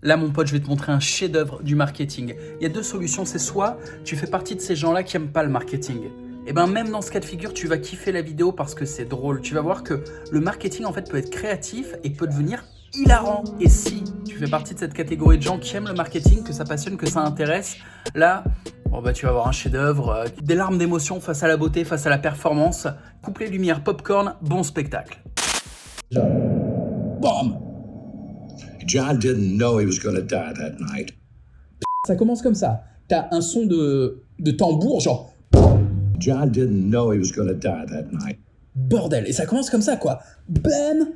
Là, mon pote, je vais te montrer un chef-d'œuvre du marketing. Il y a deux solutions, c'est soit tu fais partie de ces gens-là qui aiment pas le marketing. Et ben même dans ce cas de figure, tu vas kiffer la vidéo parce que c'est drôle. Tu vas voir que le marketing en fait peut être créatif et peut devenir hilarant. Et si tu fais partie de cette catégorie de gens qui aiment le marketing, que ça passionne, que ça intéresse, là, bon bah tu vas avoir un chef-d'œuvre, des larmes d'émotion face à la beauté, face à la performance, couplé lumière, popcorn, bon spectacle. Bam! John didn't know he was going to die that night. Ça commence comme ça. T'as un son de tambour, genre John didn't know he was going to die that night. bordel. Et ça commence comme ça, quoi. Bam!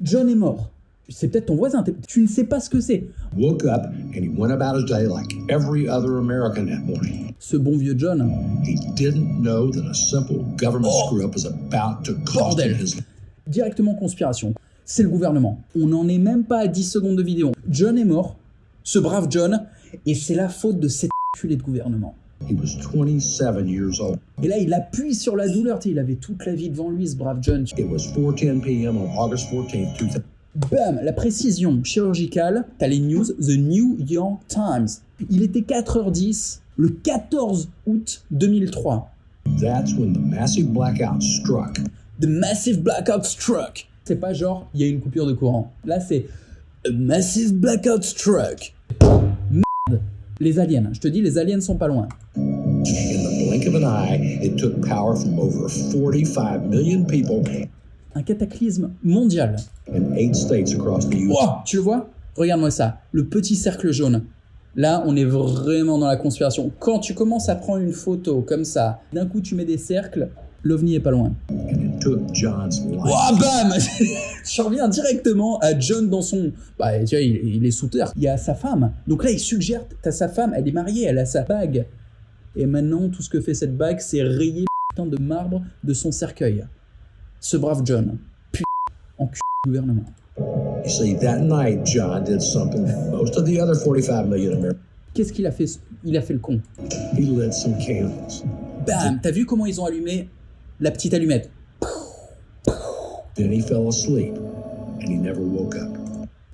John est mort. C'est peut-être ton voisin, tu ne sais pas ce que c'est. Woke up and he went about his day like every other American that morning. Ce bon vieux John. He didn't know that a simple government screw-up was about to cost him Bordel. his life. Directement conspiration. C'est le gouvernement. On n'en est même pas à 10 secondes de vidéo. John est mort, ce brave John, et c'est la faute de cet enculé de gouvernement. He was 27 years old. Et là, il appuie sur la douleur. Il avait toute la vie devant lui, ce brave John. It was 4:10 p.m. on August 14th, 2000. Bam, la précision chirurgicale, t'as les news, The New York Times. Il était 4h10 le 14 août 2003. That's when the massive blackout struck. The massive blackout struck. C'est pas genre, il y a une coupure de courant. Là, c'est a massive blackout struck. Merde. Les aliens, je te dis, les aliens sont pas loin. In the blink of an eye, it took power from over 45 million people Un cataclysme mondial. in 8 states across the U.S. Oh, tu le vois? Regarde-moi ça, le petit cercle jaune. Là, on est vraiment dans la conspiration. Quand tu commences à prendre une photo comme ça, d'un coup tu mets des cercles, l'OVNI est pas loin. And it took John's life. Oh, bam. Je reviens directement à John dans son... Bah, tu vois, il est sous terre. Il y a sa femme. Donc là, il suggère, t'as sa femme, elle est mariée, elle a sa bague. Et maintenant, tout ce que fait cette bague, c'est rayer le putain de marbre de son cercueil. Ce brave John. Putain, enculé du gouvernement. You see, that night, John did something most of the other 45 million Americans. Qu'est-ce qu'il a fait? Il a fait le con. He lit some candles. Bam. T'as vu comment ils ont allumé la petite allumette? Then he fell asleep, and he never woke up.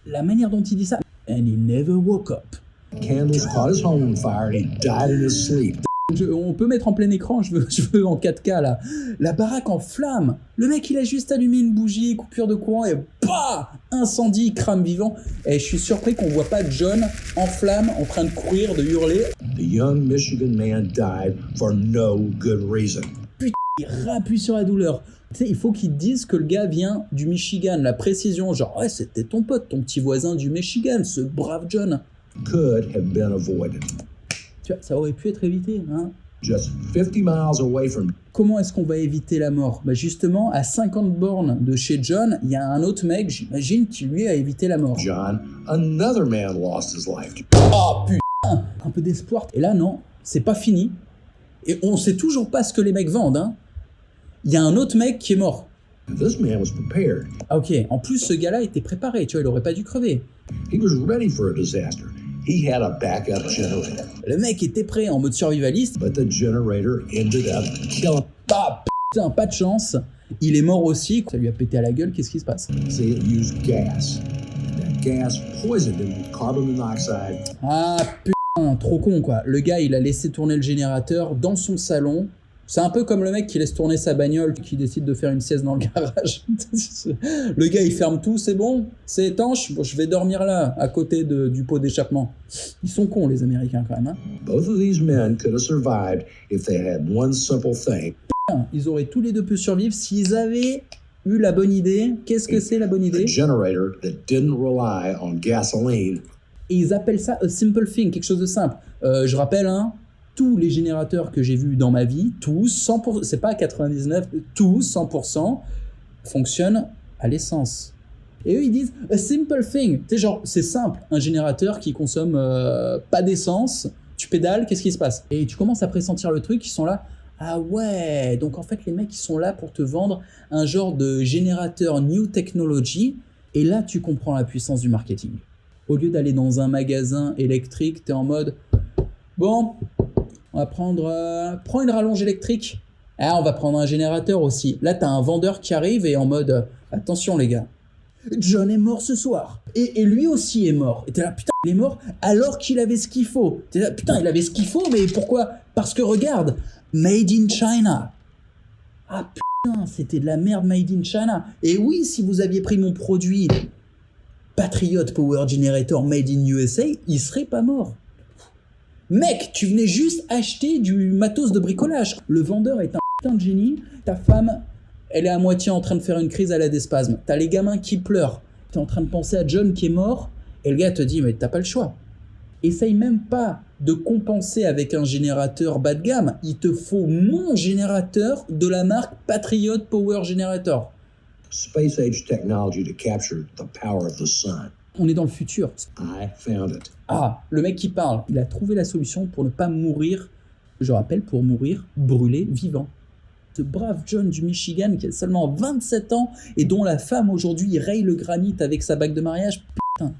La manière dont il dit ça. And he never woke up. Candles caught his home on fire, and he died in his sleep. On peut mettre en plein écran, je veux en 4K là. La baraque en flammes. Le mec, il a juste allumé une bougie, coupure de courant et bah, incendie, crame vivant. Et je suis surpris qu'on voit pas John en flammes, en train de courir, de hurler. The young Michigan man died for no good reason. Il rappuie sur la douleur. Tu sais, il faut qu'ils disent que le gars vient du Michigan. La précision, genre, ouais, c'était ton pote, ton petit voisin du Michigan, ce brave John. Could have been avoided. Tu vois, ça aurait pu être évité, hein. Just 50 miles away from Comment est-ce qu'on va éviter la mort? Bah justement, à 50 bornes de chez John, il y a un autre mec, j'imagine, qui lui a évité la mort. John, another man lost his life. Oh putain! Un peu d'espoir. Et là, non, c'est pas fini. Et on sait toujours pas ce que les mecs vendent, hein. Il y a un autre mec qui est mort. This man was prepared. Ah ok, en plus ce gars-là était préparé, tu vois, il aurait pas dû crever. He was ready for a disaster. He had a backup generator. Le mec était prêt en mode survivaliste. But the generator ended up killing. Ah putain, pas de chance. Il est mort aussi. Ça lui a pété à la gueule, qu'est-ce qui se passe? See, it used gas. That gas poisoned him with carbon monoxide. Ah putain, trop con quoi. Le gars, il a laissé tourner le générateur dans son salon. C'est un peu comme le mec qui laisse tourner sa bagnole, qui décide de faire une sieste dans le garage. Le gars, il ferme tout, c'est bon, c'est étanche, bon, je vais dormir là, à côté du pot d'échappement. Ils sont cons, les Américains, quand même. Hein. Both of these men could have survived if they had one simple thing. Ils auraient tous les deux pu survivre s'ils avaient eu la bonne idée. Qu'est-ce que c'est la bonne A idée? generator that didn't rely on gasoline. Et ils appellent ça a simple thing, quelque chose de simple. Je rappelle, hein, tous les générateurs que j'ai vus dans ma vie, tous, 100%, c'est pas 99, tous, 100%, fonctionnent à l'essence. Et eux, ils disent « a simple thing ». Tu sais, genre, c'est simple, un générateur qui consomme pas d'essence, tu pédales, qu'est-ce qui se passe? Et tu commences à pressentir le truc, ils sont là « Ah ouais !» Donc en fait, les mecs, ils sont là pour te vendre un genre de générateur new technology, et là, tu comprends la puissance du marketing. Au lieu d'aller dans un magasin électrique, tu es en mode « Bon, on va prendre... prends une rallonge électrique. Ah, on va prendre un générateur aussi. » Là, tu as un vendeur qui arrive et en mode « Attention les gars. John est mort ce soir. Et lui aussi est mort. Et t'es là, putain, il est mort alors qu'il avait ce qu'il faut. T'es là, putain, il avait ce qu'il faut, mais pourquoi? Parce que regarde, Made in China. Ah putain, c'était de la merde Made in China. Et oui, si vous aviez pris mon produit Patriot Power Generator Made in USA, il serait pas mort. Mec, tu venais juste acheter du matos de bricolage. Le vendeur est un putain de génie. Ta femme, elle est à moitié en train de faire une crise à la des spasmes. T'as les gamins qui pleurent. T'es en train de penser à John qui est mort. Et le gars te dit, mais t'as pas le choix. Essaye même pas de compenser avec un générateur bas de gamme. Il te faut mon générateur de la marque Patriot Power Generator. Space age technology to capture the power of the sun. On est dans le futur. I found it. Ah, le mec qui parle, il a trouvé la solution pour ne pas mourir, je rappelle, pour mourir brûlé vivant. Ce brave John du Michigan qui a seulement 27 ans et dont la femme aujourd'hui raye le granit avec sa bague de mariage. Putain.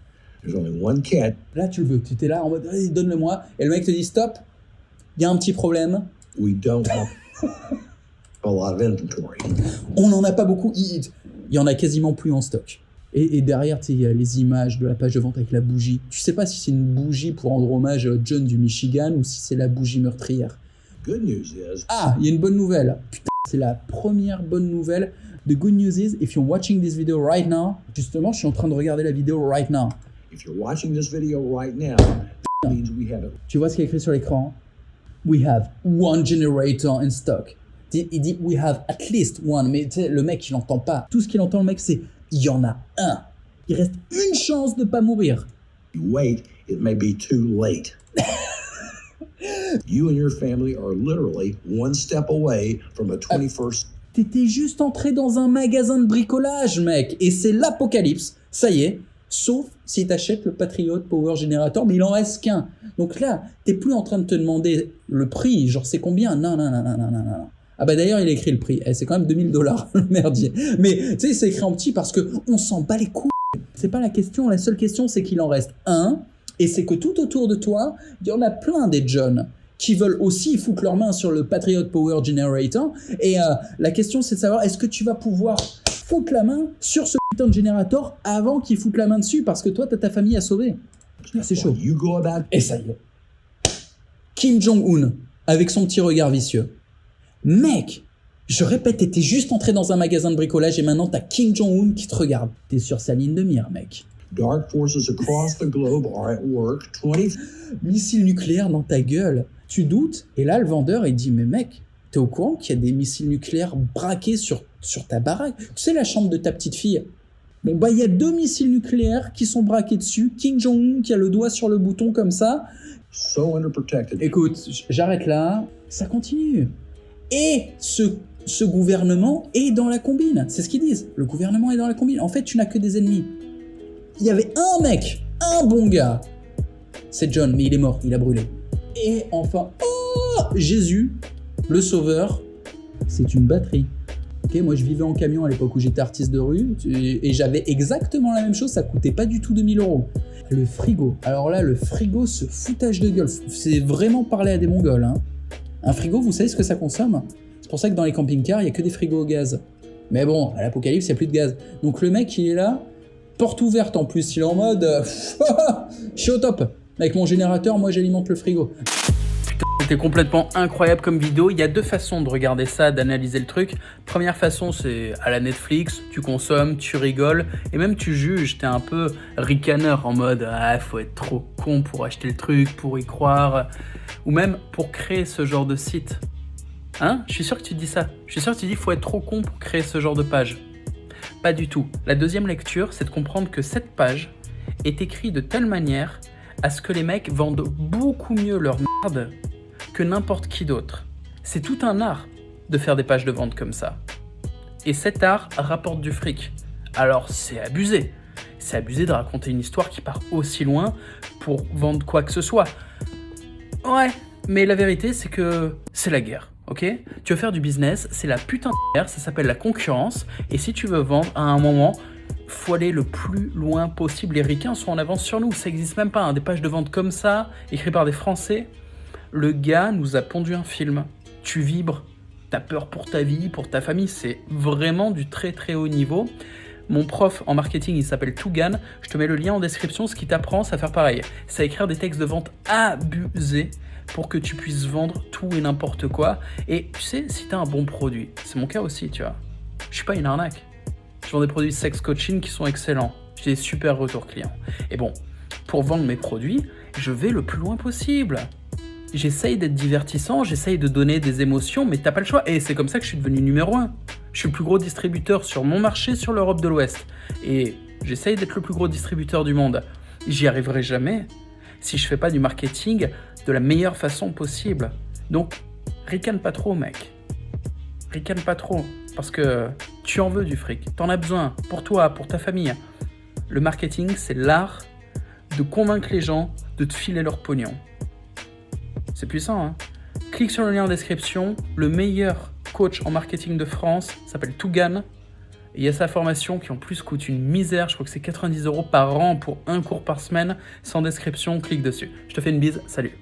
There's only one cat. Là, tu le veux. Tu étais là en mode, allez, donne-le-moi. Et le mec te dit, stop, il y a un petit problème. We don't have a lot of inventory. On n'en a pas beaucoup. Il y en a quasiment plus en stock. Et derrière, tu sais, il y a les images de la page de vente avec la bougie. Tu sais pas si c'est une bougie pour rendre hommage à John du Michigan ou si c'est la bougie meurtrière. Good news is, Ah, il y a une bonne nouvelle. Putain, c'est la première bonne nouvelle. The good news is, if you're watching this video right now, justement, je suis en train de regarder la vidéo right now. if you're watching this video right now, that means we have it. Tu vois ce qu'il y a écrit sur l'écran? We have one generator in stock. Il dit we have at least one, mais tu sais, le mec il entend pas. Tout ce qu'il entend le mec c'est il y en a un. Il reste une chance de pas mourir. You wait, it may be too late. You and your family are literally one step away from a 21st. T'étais juste entré dans un magasin de bricolage, mec, et c'est l'apocalypse. Ça y est, sauf si t'achètes le Patriot Power Generator, mais il en reste qu'un. Donc là, t'es plus en train de te demander le prix, genre c'est combien? Non. Ah bah d'ailleurs, il a écrit le prix. C'est quand même $2000, le merdier. Mais tu sais, c'est écrit en petit parce que on s'en bat les couilles. C'est pas la question. La seule question, c'est qu'il en reste un. Et c'est que tout autour de toi, il y en a plein des John qui veulent aussi foutre leurs mains sur le Patriot Power Generator. Et la question, c'est de savoir, est-ce que tu vas pouvoir foutre la main sur ce putain de générateur avant qu'il foute la main dessus parce que toi, t'as ta famille à sauver. C'est chaud. You go about. Et ça y est. Kim Jong-un, avec son petit regard vicieux. Mec, je répète, t'étais juste entré dans un magasin de bricolage et maintenant t'as Kim Jong-un qui te regarde. T'es sur sa ligne de mire, mec. Dark forces across the globe are at work 20. Missile nucléaire dans ta gueule. Tu doutes? Et là, le vendeur, il dit, mais mec, t'es au courant qu'il y a des missiles nucléaires braqués sur ta baraque? Tu sais, la chambre de ta petite fille? Bon, bah, il y a 2 missiles nucléaires qui sont braqués dessus. Kim Jong-un qui a le doigt sur le bouton comme ça. So underprotected. Écoute, j'arrête là. Ça continue. Et ce gouvernement est dans la combine. C'est ce qu'ils disent. Le gouvernement est dans la combine. En fait, tu n'as que des ennemis. Il y avait un mec, un bon gars. C'est John, mais il est mort, il a brûlé. Et enfin, oh, Jésus, le sauveur, c'est une batterie. Ok, moi je vivais en camion à l'époque où j'étais artiste de rue et j'avais exactement la même chose, ça coûtait pas du tout 2000 €. Le frigo. Alors là, le frigo, ce foutage de gueule, c'est vraiment parler à des Mongols. Hein. Un frigo, vous savez ce que ça consomme? C'est pour ça que dans les camping-cars, il n'y a que des frigos au gaz. Mais bon, à l'apocalypse, il n'y a plus de gaz. Donc le mec, il est là, porte ouverte en plus, il est en mode je suis au top. Avec mon générateur, moi j'alimente le frigo. Putain, c'était complètement incroyable comme vidéo. Il y a 2 façons de regarder ça, d'analyser le truc. Première façon, c'est à la Netflix, tu consommes, tu rigoles, et même tu juges, t'es un peu ricaneur en mode faut être trop con pour acheter le truc, pour y croire, ou même pour créer ce genre de site. Hein? Je suis sûr que tu dis ça. Je suis sûr que tu dis faut être trop con pour créer ce genre de page. Pas du tout. La deuxième lecture, c'est de comprendre que cette page est écrite de telle manière à ce que les mecs vendent beaucoup mieux leur merde que n'importe qui d'autre. C'est tout un art de faire des pages de vente comme ça. Et cet art rapporte du fric. Alors c'est abusé. C'est abusé de raconter une histoire qui part aussi loin pour vendre quoi que ce soit. Ouais, mais la vérité c'est que c'est la guerre. Ok, tu veux faire du business, c'est la putain de guerre, ça s'appelle la concurrence. Et si tu veux vendre, à un moment, faut aller le plus loin possible. Les ricains sont en avance sur nous, ça n'existe même pas. Hein. Des pages de vente comme ça, écrites par des Français. Le gars nous a pondu un film. Tu vibres, t'as peur pour ta vie, pour ta famille, c'est vraiment du très très haut niveau. Mon prof en marketing, il s'appelle Tougan. Je te mets le lien en description. Ce qui t'apprend, c'est à faire pareil. C'est à écrire des textes de vente abusés pour que tu puisses vendre tout et n'importe quoi. Et tu sais, si tu as un bon produit, c'est mon cas aussi, tu vois. Je suis pas une arnaque. Je vends des produits sex coaching qui sont excellents. J'ai des super retours clients. Et bon, pour vendre mes produits, je vais le plus loin possible. J'essaye d'être divertissant, j'essaye de donner des émotions, mais t'as pas le choix. Et c'est comme ça que je suis devenu numéro 1. Je suis le plus gros distributeur sur mon marché, sur l'Europe de l'Ouest. Et j'essaye d'être le plus gros distributeur du monde. J'y arriverai jamais si je fais pas du marketing de la meilleure façon possible. Donc, ricane pas trop, mec. Ricane pas trop, parce que tu en veux du fric. T'en as besoin, pour toi, pour ta famille. Le marketing, c'est l'art de convaincre les gens de te filer leur pognon. C'est puissant, hein. Clique sur le lien en description. Le meilleur coach en marketing de France s'appelle Tougan. Et il y a sa formation qui en plus coûte une misère. Je crois que c'est 90 € par an pour un cours par semaine. C'est en description, clique dessus. Je te fais une bise, salut.